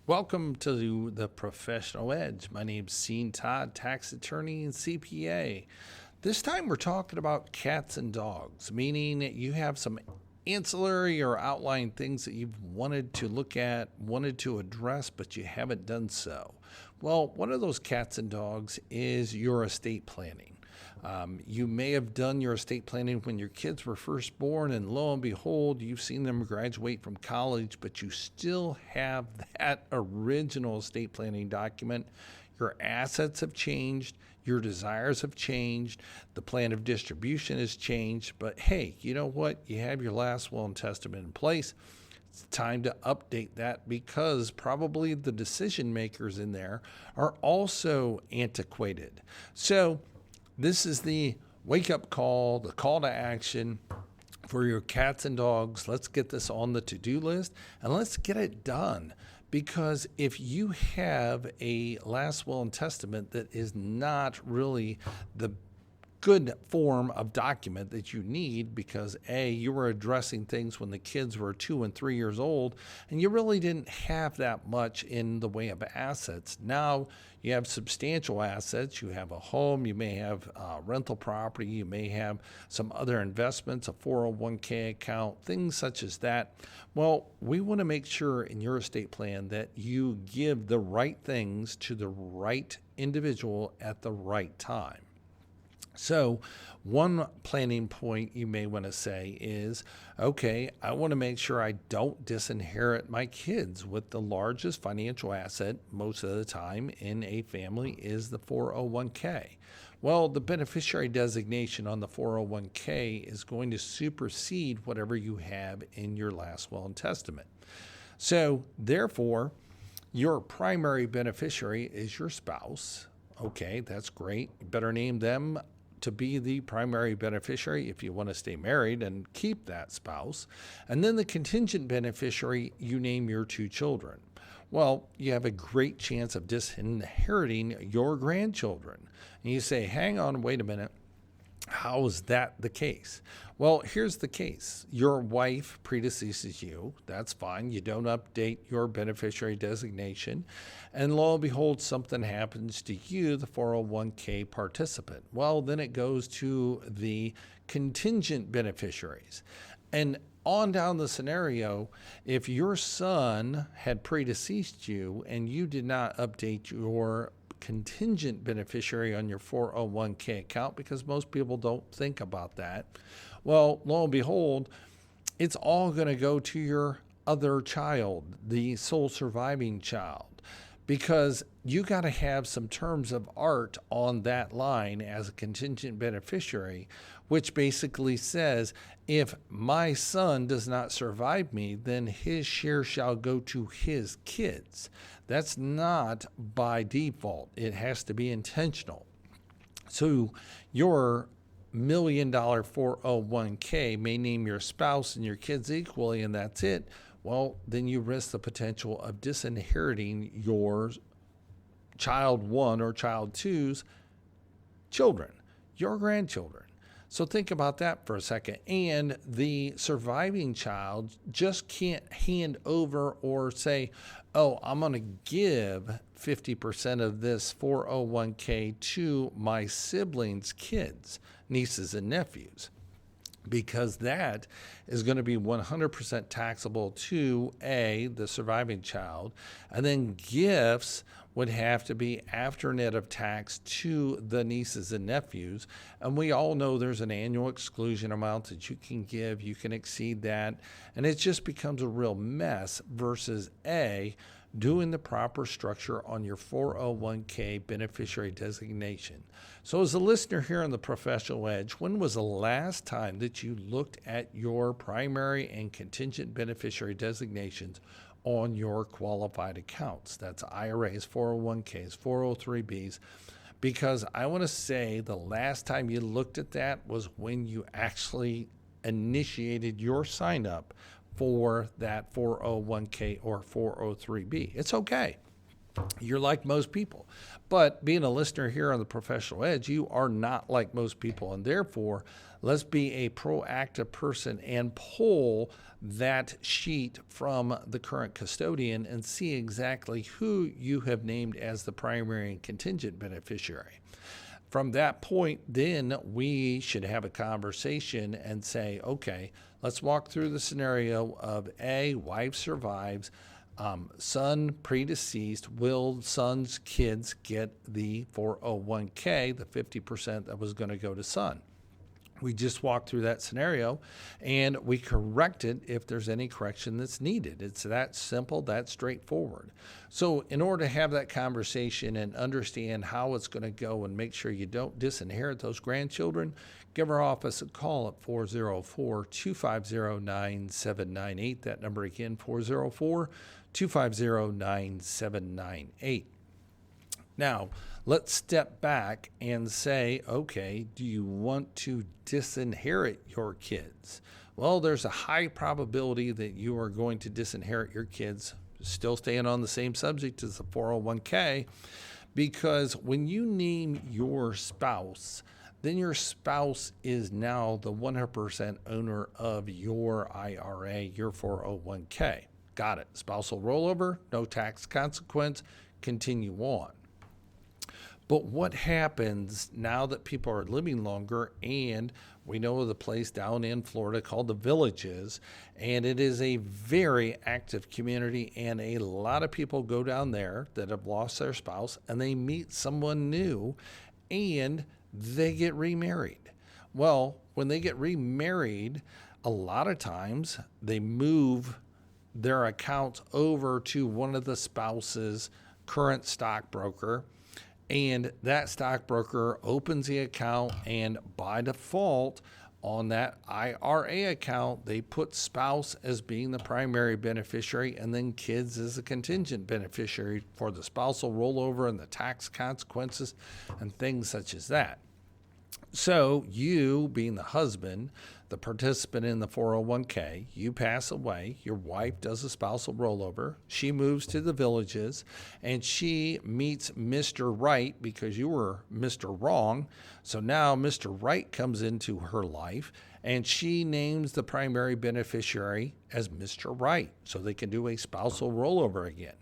Welcome to the Professional Edge. My name's Sean Todd, tax attorney and CPA. This time we're talking about cats and dogs, meaning you have some ancillary or outlying things that you've wanted to look at, wanted to address, but you haven't done so. Well, one of those cats and dogs is your estate planning. You may have done your estate planning when your kids were first born, and lo and behold, you've seen them graduate from college, but you still have that original estate planning document. Your assets have changed, your desires have changed, the plan of distribution has changed, but hey, you know what? You have your last will and testament in place. It's time to update that because probably the decision makers in there are also antiquated. So this is the wake-up call, the call to action for your cats and dogs. Let's get this on the to-do list and let's get it done. Because if you have a last will and testament that is not really the good form of document that you need because you were addressing things when the kids were 2 and 3 years old and you really didn't have that much in the way of assets. Now you have substantial assets. You have a home, you may have rental property, you may have some other investments, a 401k account, things such as that. Well, we want to make sure in your estate plan that you give the right things to the right individual at the right time. So one planning point you may want to say is, okay, I want to make sure I don't disinherit my kids with the largest financial asset most of the time in a family is the 401k. Well, the beneficiary designation on the 401k is going to supersede whatever you have in your last will and testament. So therefore, your primary beneficiary is your spouse. Okay, that's great. You better name them to be the primary beneficiary if you want to stay married and keep that spouse. And then the contingent beneficiary, you name your 2 children. Well, you have a great chance of disinheriting your grandchildren. And you say, hang on, wait a minute. How is that the case? Well, here's the case. Your wife predeceases you. That's fine. You don't update your beneficiary designation. And lo and behold, something happens to you, the 401k participant. Well, then it goes to the contingent beneficiaries. And on down the scenario, if your son had predeceased you and you did not update your contingent beneficiary on your 401k account, because most people don't think about that, well, lo and behold, it's all going to go to your other child, the sole surviving child, because you got to have some terms of art on that line as a contingent beneficiary, which basically says, if my son does not survive me, then his share shall go to his kids. That's not by default. It has to be intentional. So your $1 million 401k may name your spouse and your kids equally, and that's it. Well, then you risk the potential of disinheriting your child 1 or child 2's children, your grandchildren. So think about that for a second. And the surviving child just can't hand over or say, oh, I'm going to give 50% of this 401k to my siblings' kids, nieces and nephews, because that is going to be 100% taxable to the surviving child. And then gifts would have to be after net of tax to the nieces and nephews. And we all know there's an annual exclusion amount that you can give. You can exceed that. And it just becomes a real mess versus doing the proper structure on your 401k beneficiary designation. So as a listener here on the Professional Edge, when was the last time that you looked at your primary and contingent beneficiary designations on your qualified accounts? That's IRAs, 401ks, 403bs. Because I want to say the last time you looked at that was when you actually initiated your sign up for that 401k or 403b. It's okay. You're like most people. But being a listener here on the Professional Edge, you are not like most people. And therefore, let's be a proactive person and pull that sheet from the current custodian and see exactly who you have named as the primary and contingent beneficiary. From that point, then we should have a conversation and say, okay, let's walk through the scenario of A, wife survives, son predeceased, will son's kids get the 401k, the 50% that was going to go to son? We just walked through that scenario and we correct it if there's any correction that's needed. It's that simple, that straightforward. So in order to have that conversation and understand how it's going to go and make sure you don't disinherit those grandchildren, give our office a call at 404-250-9798. That number again, 404-250-9798. Now, let's step back and say, okay, do you want to disinherit your kids? Well, there's a high probability that you are going to disinherit your kids, still staying on the same subject as the 401k, because when you name your spouse, then your spouse is now the 100% owner of your IRA, your 401k. Got it. Spousal rollover, no tax consequence, continue on. But what happens now that people are living longer, and we know of the place down in Florida called the Villages, and it is a very active community, and a lot of people go down there that have lost their spouse, and they meet someone new, and they get remarried. Well, when they get remarried, a lot of times they move their accounts over to one of the spouse's current stockbroker, and that stockbroker opens the account, and by default on that IRA account, they put spouse as being the primary beneficiary and then kids as the contingent beneficiary for the spousal rollover and the tax consequences and things such as that. So you, being the husband, the participant in the 401k, you pass away, your wife does a spousal rollover, she moves to the Villages, and she meets Mr. Right because you were Mr. Wrong. So now Mr. Right comes into her life, and she names the primary beneficiary as Mr. Right so they can do a spousal rollover again.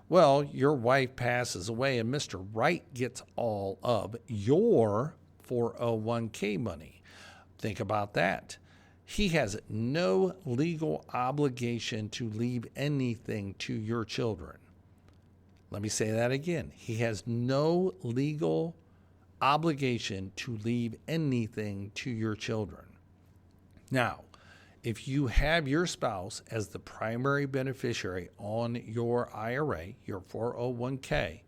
Well, your wife passes away, and Mr. Right gets all of your 401k money. Think about that. He has no legal obligation to leave anything to your children. Let me say that again. He has no legal obligation to leave anything to your children. Now, if you have your spouse as the primary beneficiary on your IRA, your 401k,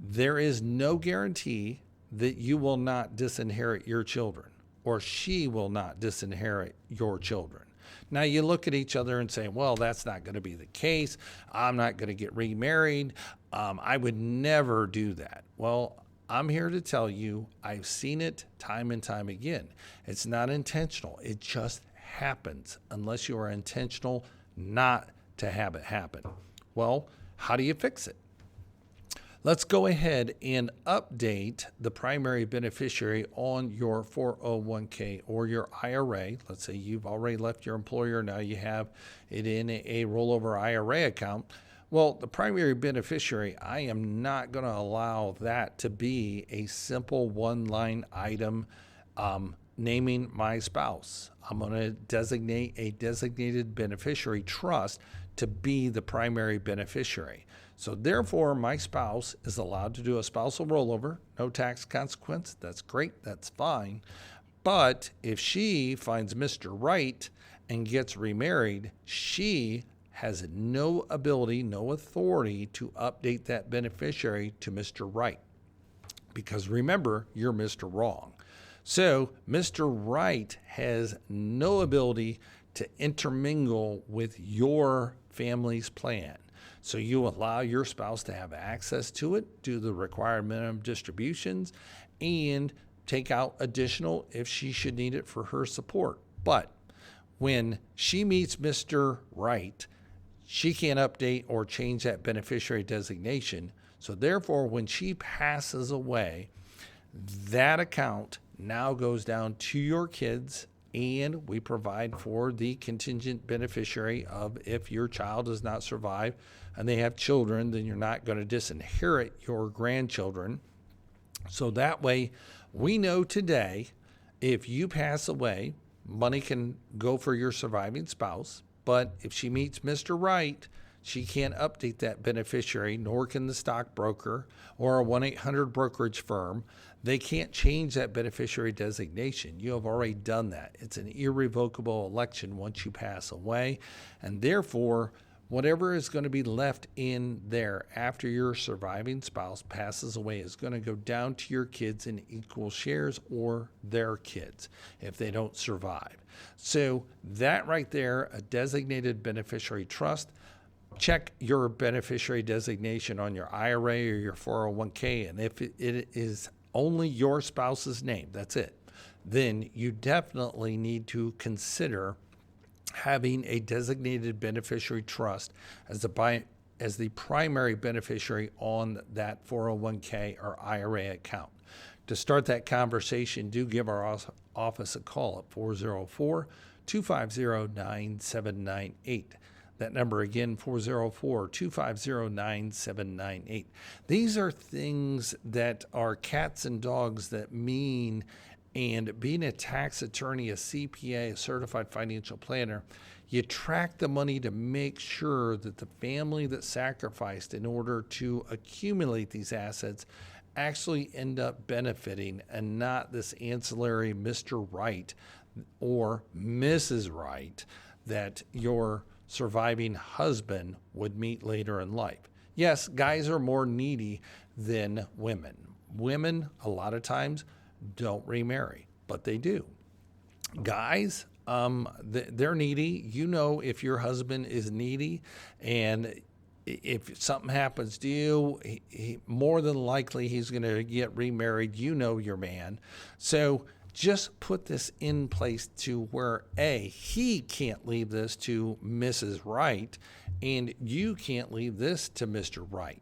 there is no guarantee that you will not disinherit your children, or she will not disinherit your children. Now you look at each other and say, well, that's not going to be the case. I'm not going to get remarried. I would never do that. Well, I'm here to tell you, I've seen it time and time again. It's not intentional. It just happens unless you are intentional not to have it happen. Well, how do you fix it? Let's go ahead and update the primary beneficiary on your 401k or your IRA. Let's say you've already left your employer. Now you have it in a rollover IRA account. Well, the primary beneficiary, I am not going to allow that to be a simple one-line item naming my spouse. I'm going to designate a designated beneficiary trust to be the primary beneficiary. So therefore, my spouse is allowed to do a spousal rollover, no tax consequence. That's great. That's fine. But if she finds Mr. Right and gets remarried, she has no ability, no authority to update that beneficiary to Mr. Right. Because remember, you're Mr. Wrong. So Mr. Right has no ability to intermingle with your family's plan. So you allow your spouse to have access to it, do the required minimum distributions, and take out additional if she should need it for her support. But when she meets Mr. Right, she can't update or change that beneficiary designation. So therefore, when she passes away, that account now goes down to your kids, and we provide for the contingent beneficiary of if your child does not survive and they have children, then you're not going to disinherit your grandchildren. So that way, we know today, if you pass away, money can go for your surviving spouse, but if she meets Mr. Right, she can't update that beneficiary, nor can the stockbroker or a 1-800 brokerage firm. They can't change that beneficiary designation. You have already done that. It's an irrevocable election once you pass away, and therefore, whatever is going to be left in there after your surviving spouse passes away is going to go down to your kids in equal shares or their kids if they don't survive. So that right there, a designated beneficiary trust. Check your beneficiary designation on your IRA or your 401k, and if it is only your spouse's name, that's it, then you definitely need to consider having a designated beneficiary trust as the primary beneficiary on that 401k or IRA account. To start that conversation, do give our office a call at 404-250-9798. That number again, 404-250-9798. These are things that are cats and dogs that mean, and being a tax attorney, a CPA, a certified financial planner, you track the money to make sure that the family that sacrificed in order to accumulate these assets actually end up benefiting, and not this ancillary Mr. Right or Mrs. Right that your surviving husband would meet later in life. Yes, guys are more needy than women. Women, a lot of times, don't remarry, but they do. Guys, they're needy. You know, if your husband is needy and if something happens to you, he more than likely he's going to get remarried. You know your man. So just put this in place to where he can't leave this to Mrs. Right, and you can't leave this to Mr. Right.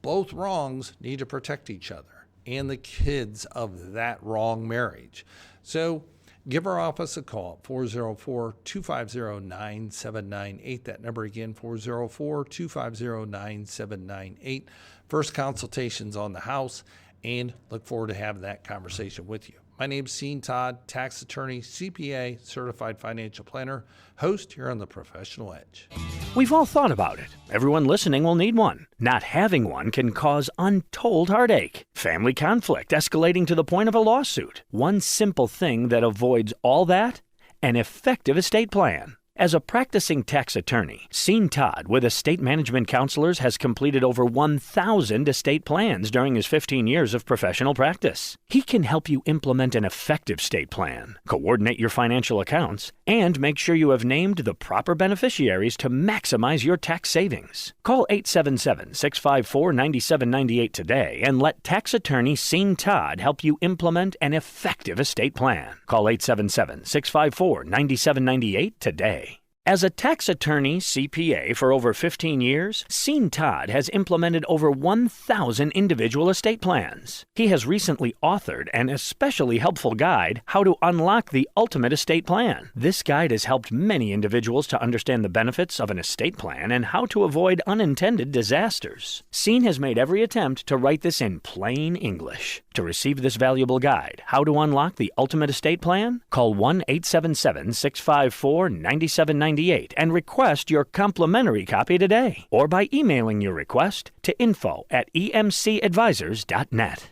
Both wrongs need to protect each other and the kids of that wrong marriage. So give our office a call, 404-250-9798. That number again, 404-250-9798. First consultation's on the house, and look forward to having that conversation with you. My name's Sean Todd, tax attorney, CPA, certified financial planner, host here on The Professional Edge. We've all thought about it. Everyone listening will need one. Not having one can cause untold heartache, family conflict escalating to the point of a lawsuit. One simple thing that avoids all that: an effective estate plan. As a practicing tax attorney, Sean Todd with Estate Management Counselors has completed over 1,000 estate plans during his 15 years of professional practice. He can help you implement an effective estate plan, coordinate your financial accounts, and make sure you have named the proper beneficiaries to maximize your tax savings. Call 877-654-9798 today and let tax attorney Sean Todd help you implement an effective estate plan. Call 877-654-9798 today. As a tax attorney, CPA for over 15 years, Sean Todd has implemented over 1,000 individual estate plans. He has recently authored an especially helpful guide, How to Unlock the Ultimate Estate Plan. This guide has helped many individuals to understand the benefits of an estate plan and how to avoid unintended disasters. Sean has made every attempt to write this in plain English. To receive this valuable guide, How to Unlock the Ultimate Estate Plan, call 1-877-654-9798 and request your complimentary copy today, or by emailing your request to info@emcadvisors.net.